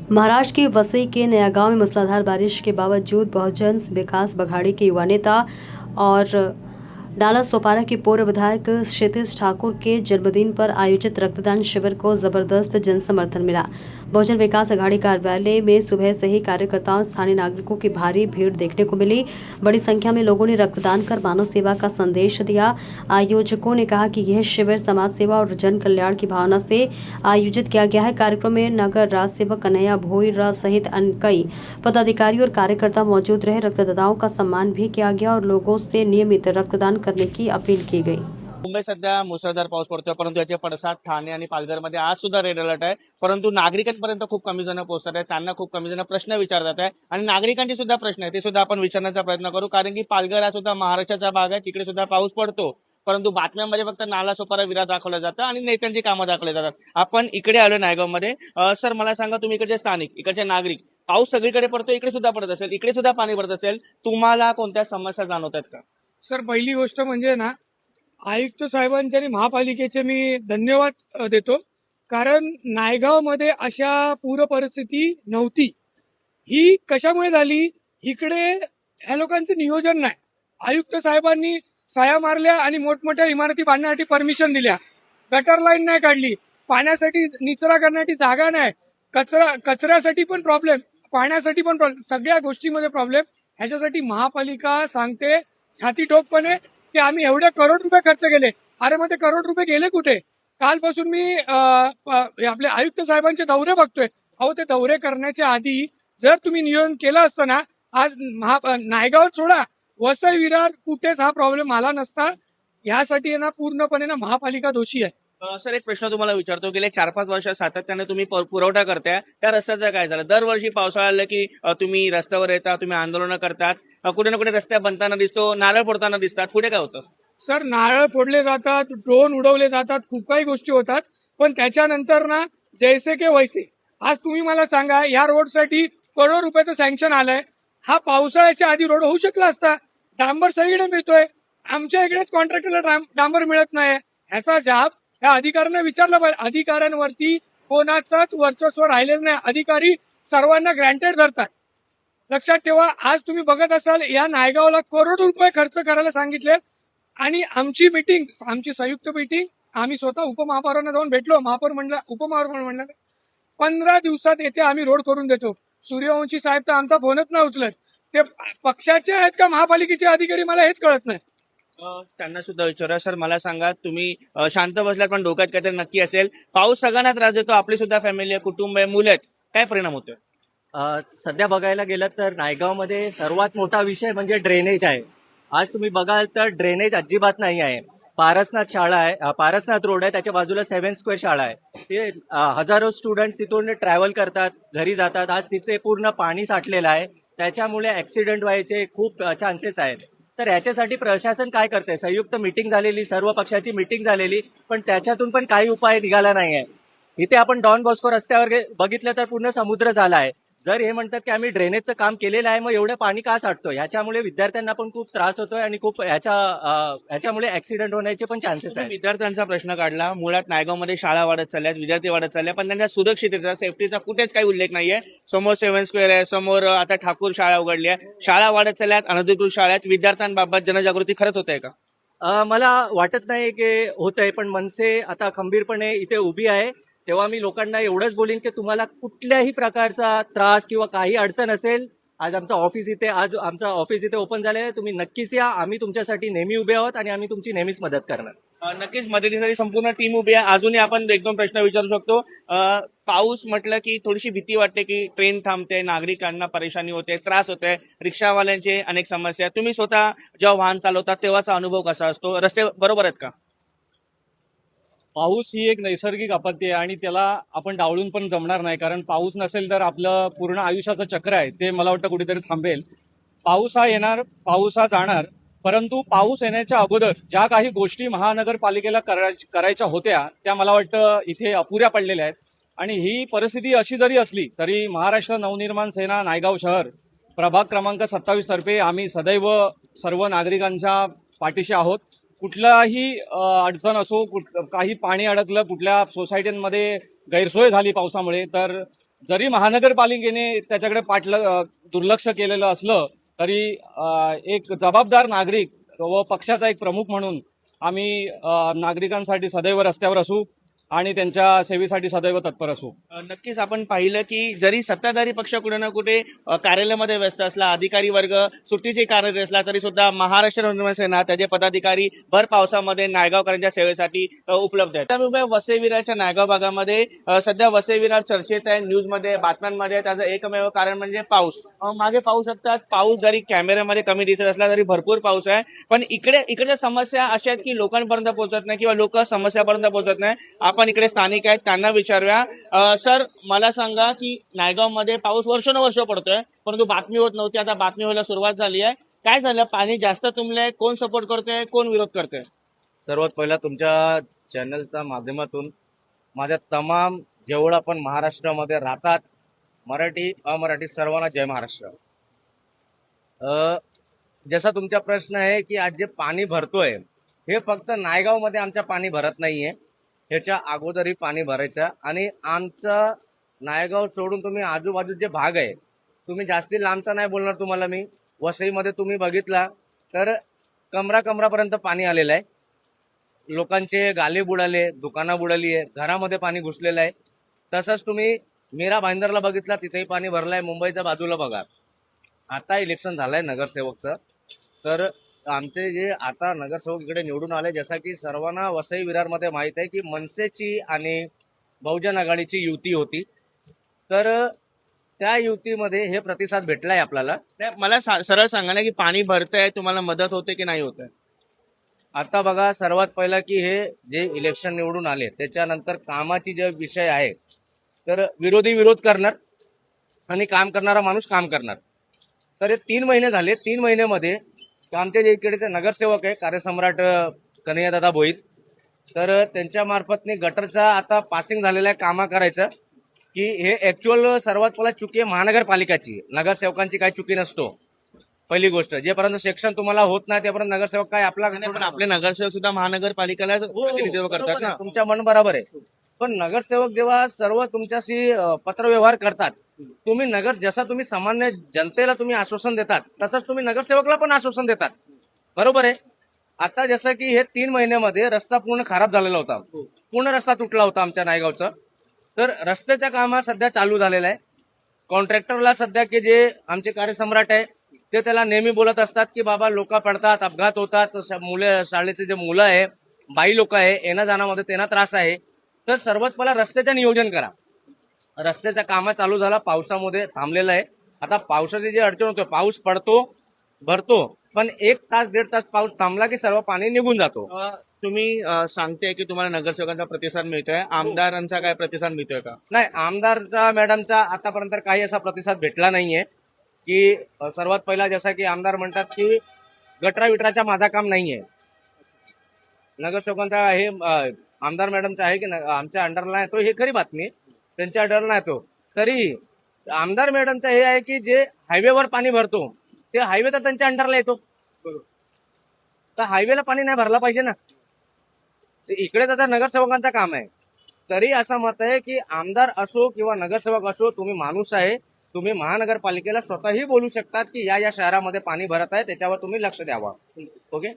महाराष्ट्र के वसई के नया गांव में मूसलाधार बारिश के बावजूद बहुजन विकास बघाड़ी के युवा नेता और डाला सोपारा के पूर्व विधायक क्षितिज ठाकुर के जन्मदिन पर आयोजित रक्तदान शिविर को जबरदस्त जन समर्थन मिला। बहुजन विकास अघाड़ी कार्यालय में सुबह से ही कार्यकर्ताओं और स्थानीय नागरिकों की भारी भीड़ देखने को मिली। बड़ी संख्या में लोगों ने रक्तदान कर मानव सेवा का संदेश दिया। आयोजकों ने कहा कि यह शिविर समाज सेवा और जन कल्याण की भावना से आयोजित किया गया है। कार्यक्रम में नगर राज सेवक कन्हैया भोईरा सहित अन्य कई पदाधिकारी और कार्यकर्ता मौजूद रहे। रक्तदाताओं का सम्मान भी किया गया और लोगों से नियमित रक्तदान करने की अपील की गई। मुंबई सध्या मुसळधार पाऊस पडतोय, परंतु याचे पडसाद ठाणे आणि पालघरमध्ये आज सुद्धा रेड अलर्ट आहे. परंतु नागरिकांपर्यंत खूप कमी जण पोहोचतात आहेत, त्यांना खूप कमी जण प्रश्न विचारतात आहे आणि नागरिकांचे सुद्धा प्रश्न आहेत ते सुद्धा आपण विचारण्याचा प्रयत्न करू. कारण की पालघर हा सुद्धा महाराष्ट्राचा भाग आहे, तिकडे सुद्धा पाऊस पडतो, परंतु बातम्यांमध्ये फक्त नाला सोपारा विरा दाखवलं जातं आणि नेत्यांची कामं दाखवली जातात. आपण इकडे आलो नायगावमध्ये. सर मला सांगा, तुम्ही इकडचे स्थानिक, इकडचे नागरिक, पाऊस सगळीकडे पडतो, इकडे सुद्धा पडत असेल, इकडे सुद्धा पाणी पडत असेल, तुम्हाला कोणत्या समस्या जाणवतात का? सर, पहिली गोष्ट म्हणजे ना, आयुक्त साहेबांचे आणि महापालिकेचे मी धन्यवाद देतो. कारण नायगावमध्ये अशा पूर परिस्थिती नव्हती. ही कशामुळे झाली? इकडे ह्या लोकांचं नियोजन नाही. आयुक्त साहेबांनी सह्या मारल्या आणि मोठमोठ्या इमारती बांधण्यासाठी परमिशन दिल्या. गटर लाईन नाही काढली, पाण्यासाठी निचरा करण्यासाठी जागा नाही, कचऱ्यासाठी पण प्रॉब्लेम, पाण्यासाठी पण प्रॉब्लेम, सगळ्या गोष्टीमध्ये प्रॉब्लेम. ह्याच्यासाठी महापालिका सांगते छाती ठोकपणे की आम्ही एवढे करोड रुपये खर्च केले. अरे मग ते करोड रुपये गेले कुठे? कालपासून मी आपले आयुक्त साहेबांचे दौरे बघतोय. अहो, ते दौरे करण्याच्या आधी जर तुम्ही नियोजन केलं असतं ना, आज नायगाव सोडा, वसई विरार कुठेच हा प्रॉब्लेम आला नसता. यासाठी ना पूर्णपणे ना महापालिका दोषी आहे. सर, एक प्रश्न तुम्हाला विचारतो. गेले 4-5 वर्ष सातत्याने तुम्ही पुरवठा करताय, त्या रस्त्याचं काय झालं? दरवर्षी पावसाळा आलं की तुम्ही रस्त्यावर येता, तुम्ही आंदोलनं करतात, कुठे ना कुठे रस्त्या बनताना दिसतो, नारळ फोडताना दिसतात, पुढे काय होतं? सर, नारळ फोडले जातात, ड्रोन उडवले जातात, खूप काही गोष्टी होतात, पण त्याच्यानंतर ना जैसे के वैसे. आज तुम्ही मला सांगा, या रोडसाठी करोड रुपयाचं सँक्शन आलंय. हा पावसाळ्याच्या आधी रोड होऊ शकला असता. डांबर सगळीकडे मिळतोय, आमच्या इकडेच कॉन्ट्रॅक्टरला डांबर मिळत नाही. ह्याचा जाब या अधिकाऱ्यांना विचारलं पाहिजे. अधिकाऱ्यांवरती कोणाचाच वर्चस्व राहिलेलं नाही. अधिकारी सर्वांना ग्रँटेड धरतात. लक्षात ठेवा, आज तुम्ही बघत असाल या नायगावला करोड रुपये खर्च करायला सांगितले आणि आमची मीटिंग, आमची संयुक्त मीटिंग, आम्ही स्वतः उपमहापौरांना जाऊन भेटलो. महापौर म्हणला, उपमहापौर म्हणला 15 दिवसात येथे आम्ही रोड करून देतो. सूर्यवंशी साहेब तर आमचा फोनच नाही उचलत. ते पक्षाचे आहेत का महापालिकेचे अधिकारी, मला हेच कळत नाही. त्यांना सुद्धा विचारा. सर मला सांगा, तुम्ही शांत बसल्यात पण डोक्यात काहीतरी नक्की असेल. पाऊस सगळ्यांना त्रास देतो, आपली सुद्धा फॅमिली आहे, कुटुंब आहे, मुलं आहेत, काय परिणाम होतोय? सध्या बघायला गेलं तर नायगावमध्ये सर्वात मोठा विषय म्हणजे ड्रेनेज आहे. आज तुम्ही बघाल तर ड्रेनेज अजिबात नाही आहे. पारसनाथ शाळा आहे, पारसनाथ रोड आहे, त्याच्या बाजूला 7 स्क्वेअर शाळा आहे. ते हजारो स्टुडंट्स तिथून ट्रॅव्हल करतात, घरी जातात. आज तिथे पूर्ण पाणी साठलेलं आहे, त्याच्यामुळे ऍक्सिडेंट व्हायचे खूप चान्सेस आहेत. तर याच्यासाठी प्रशासन काय करते? संयुक्त मीटिंग झालेली, सर्व पक्षाची मीटिंग झालेली, पण त्याच्यातून पण काही उपाय निघाला नाहीये. इथे आपण डॉन बॉस्को रस्त्यावर बघितलं तर पूर्ण समुद्र झाला आहे. जर हे म्हणतात की आम्ही ड्रेनेजचं काम केलेलं आहे, मग एवढं पाणी का साठतोय? ह्याच्यामुळे विद्यार्थ्यांना पण खूप त्रास होतोय आणि खूप ह्याच्यामुळे ऍक्सिडेंट होण्याचे पण चान्सेस आहेत. विद्यार्थ्यांचा प्रश्न काढला. मुळात नायगावमध्ये शाळा वाढत चालल्यात, विद्यार्थी वाढत चालल्या, पण त्यांच्या सुरक्षिततेचा, सेफ्टीचा कुठेच काही उल्लेख नाहीये. समोर 7 स्क्वेअर आहे, समोर आता ठाकूर शाळा उघडली आहे. शाळा वाढत चालल्यात, अनधिकृत शाळेत. विद्यार्थ्यांबाबत जनजागृती खरंच होत आहे का? मला वाटत नाही की होतंय, पण मनसे आता खंबीरपणे इथे उभी आहे. तेव्हा मी लोकांना एवढंच बोलीन की तुम्हाला कुठल्याही प्रकारचा त्रास किंवा काही अडचण असेल, आज आमचं ऑफिस इथे ओपन झालं आहे, तुम्ही नक्कीच या. आम्ही तुमच्यासाठी नेहमी उभे आहोत आणि आम्ही तुमची नेहमीच मदत करणार. नक्कीच मदतीसाठी संपूर्ण टीम उभी आहे. अजूनही आपण 1-2 प्रश्न विचारू शकतो. पाऊस म्हटलं की थोडीशी भीती वाटते की ट्रेन थांबते, नागरिकांना परेशानी होते, त्रास होतोय, रिक्षावाल्यांचे अनेक समस्या. तुम्ही स्वतः जेव्हा वाहन चालवता तेव्हाचा अनुभव कसा असतो? रस्ते बरोबर आहेत का? पाऊस ही एक नैसर्गिक आपत्ती आहे आणि त्याला आपण डावळून पण जमणार नाही. कारण पाऊस नसेल तर आपलं पूर्ण आयुष्याचं चक्र आहे ते मला वाटतं कुठेतरी थांबेल. पाऊस हा येणार, पाऊस हा जाणार, परंतु पाऊस येण्याच्या अगोदर ज्या काही गोष्टी महानगरपालिकेला करायच्या होत्या त्या मला वाटतं इथे अपुऱ्या पडलेल्या आहेत. आणि ही परिस्थिती अशी जरी असली तरी महाराष्ट्र नवनिर्माण सेना नायगाव शहर प्रभाग क्रमांक 27 तर्फे आम्ही सदैव सर्व नागरिकांच्या पाठीशी आहोत. कुठलाही अडचण असो, काही पाणी अडकलं, कुठल्या सोसायट्यांमध्ये गैरसोय झाली पावसामुळे, तर जरी महानगरपालिकेने त्याच्याकडे दुर्लक्ष केलेलं असलं तरी एक जबाबदार नागरिक व पक्षाचा एक प्रमुख म्हणून आम्ही नागरिकांसाठी सदैव रस्त्यावर असू आणि त्यांच्या सेवेसाठी सदैव तत्पर असू. नक्कीच आपण पाहिलं की जरी सत्ताधारी पक्ष कुठे ना कुठे कार्यालयामध्ये व्यस्त असला, अधिकारी वर्ग सुट्टीचे कार्य असला, तरी सुद्धा महाराष्ट्र नवनिर्माण सेना त्याचे पदाधिकारी भर पावसामध्ये नायगावकरांच्या सेवेसाठी उपलब्ध आहेत. त्यामुळे वसई विरारच्या नायगाव भागामध्ये सध्या वसई विरार चर्चेत आहे, न्यूजमध्ये, बातम्यांमध्ये. त्याचं एकमेव कारण म्हणजे पाऊस. मागे पाहू शकतात, पाऊस जरी कॅमेऱ्यामध्ये कमी दिसत असला तरी भरपूर पाऊस आहे. पण इकडच्या समस्या अशा आहेत की लोकांपर्यंत पोहोचत नाही किंवा लोक समस्यापर्यंत पोहोचत नाही. आपण इकडे स्थानिक आहेत, त्यांना विचारूया. सर, मला सांगा की नायगावमध्ये पाऊस वर्षानुवर्ष पडतोय, परंतु बातमी होत नव्हती, आता बातमी व्हायला सुरुवात झाली आहे. काय झालं? पाणी जास्त तुंबलंय? कोण सपोर्ट करतोय, कोण विरोध करतोय? सर्वात पहिला तुमच्या चॅनलच्या माध्यमातून माझ्या तमाम जेवढं पण महाराष्ट्रामध्ये राहतात, मराठी अमराठी सर्वांना जय महाराष्ट्र. जसा तुमचा प्रश्न आहे की आज जे पाणी भरतोय हे फक्त नायगावमध्ये आमच्या पाणी भरत नाहीये, ह्याच्या अगोदरही पाणी भरायचं. आणि आमचं नायगाव सोडून तुम्ही आजूबाजूचे भाग आहे, तुम्ही जास्ती लांबचा नाही बोलणार तुम्हाला मी. वसईमध्ये तुम्ही बघितला तर कमरापर्यंत पाणी आलेलं आहे. लोकांचे गाले बुडाले, दुकानं बुडाली आहे, घरामध्ये पाणी घुसलेलं आहे. तसंच तुम्ही मीरा भाईंदरला बघितला, तिथेही पाणी भरलंय. मुंबईच्या बाजूला बघा, आता इलेक्शन झालंय नगरसेवकचं, तर आमचे जे आता नगरसेवक इकडे निवडून आले, जसा की सर्वांना वसई विरारमध्ये माहित आहे की मनसेची आणि बहुजन आघाडीची युती होती, तर त्या युतीमध्ये हे प्रतिसाद भेटलाय आपल्याला. मला सरळ सांगा ना की पाणी भरतंय, तुम्हाला मदत होते की नाही होत? आता बघा, सर्वात पहिला की हे जे इलेक्शन निवडून आले त्याच्यानंतर कामाची जे विषय आहे, तर विरोधी विरोध करणार आणि काम करणारा माणूस काम करणार. तर हे 3 महिने झाले. 3 महिन्यामध्ये आमचे जे इकडेचे नगरसेवक आहे कार्यसम्राट कन्हैयादादा भोईर, तर त्यांच्या मार्फतने गटरचा आता पासिंग झालेला आहे कामा करायचं. की हे ऍक्च्युअल सर्वात पहिला चुकी आहे महानगरपालिकाची, नगरसेवकांची काही चुकी नसतो. पहिली गोष्ट, जेपर्यंत सेक्शन तुम्हाला होत नाही तेपर्यंत नगरसेवक काय आपला पण आपले नगरसेवक सुद्धा महानगरपालिकेला प्रतिनिधित्व करतात ना. तुमच्या मन बरोबर आहे, पण नगरसेवक जेव्हा सर्व तुमच्याशी पत्रव्यवहार करतात, तुम्ही जसा तुम्ही सामान्य जनतेला तुम्ही आश्वासन देतात तसंच तुम्ही नगरसेवकला पण आश्वासन देतात, बरोबर आहे. आता जसं की हे 3 महिन्यामध्ये रस्ता पूर्ण खराब झालेला होता, पूर्ण रस्ता तुटला होता आमच्या नायगावचा. तर रस्त्याच्या कामा सध्या चालू झालेला आहे. कॉन्ट्रॅक्टरला सध्या की जे आमचे कार्यसम्राट आहे ते त्याला नेहमी बोलत असतात की बाबा लोक पडतात, अपघात होतात, मुले शाळेचे जे मुलं आहे, बाई लोक आहे, येण्या जाण्यामध्ये त्यांना त्रास आहे. तर सर्वात पहिला रस्त्याचं नियोजन करा. रस्त्याचा कामा चालू झाला, पावसामध्ये थांबलेला आहे. आता पावसाची जी अडचण होते, पाऊस पडतो भरतो, पण 1 तास 1.5 तास पाऊस थांबला की सर्व पाणी निघून जातो. तुम्ही सांगते की तुम्हाला नगरसेवकांचा प्रतिसाद मिळतोय, आमदारांचा काय प्रतिसाद मिळतोय का? नाही, आमदारचा मॅडमचा आतापर्यंत काही असा प्रतिसाद भेटला नाहीये. की सर्वात पहिला जसा की आमदार म्हणतात की गटरा विटराच्या माझा काम नाहीये. नगरसेवकांचा हे आमदार मॅडमचा आहे की आमच्या अंडरला येतो, हे खरी बातमी, त्यांच्या अंडरला येतो. तरी आमदार मॅडमचं हे आहे की जे हायवेवर पाणी भरतो ते हायवे तर त्यांच्या अंडरला येतो, तर हायवेला पाणी नाही भरला पाहिजे ना. इकडे तर नगरसेवकांचं काम आहे. तरी असं मत आहे की आमदार असो किंवा नगरसेवक असो, तुम्ही माणूस आहे, तुम्ही महानगरपालिकेला स्वतःही बोलू शकतात की या शहरामध्ये पाणी भरत आहे, त्याच्यावर तुम्ही लक्ष द्यावं. ओके.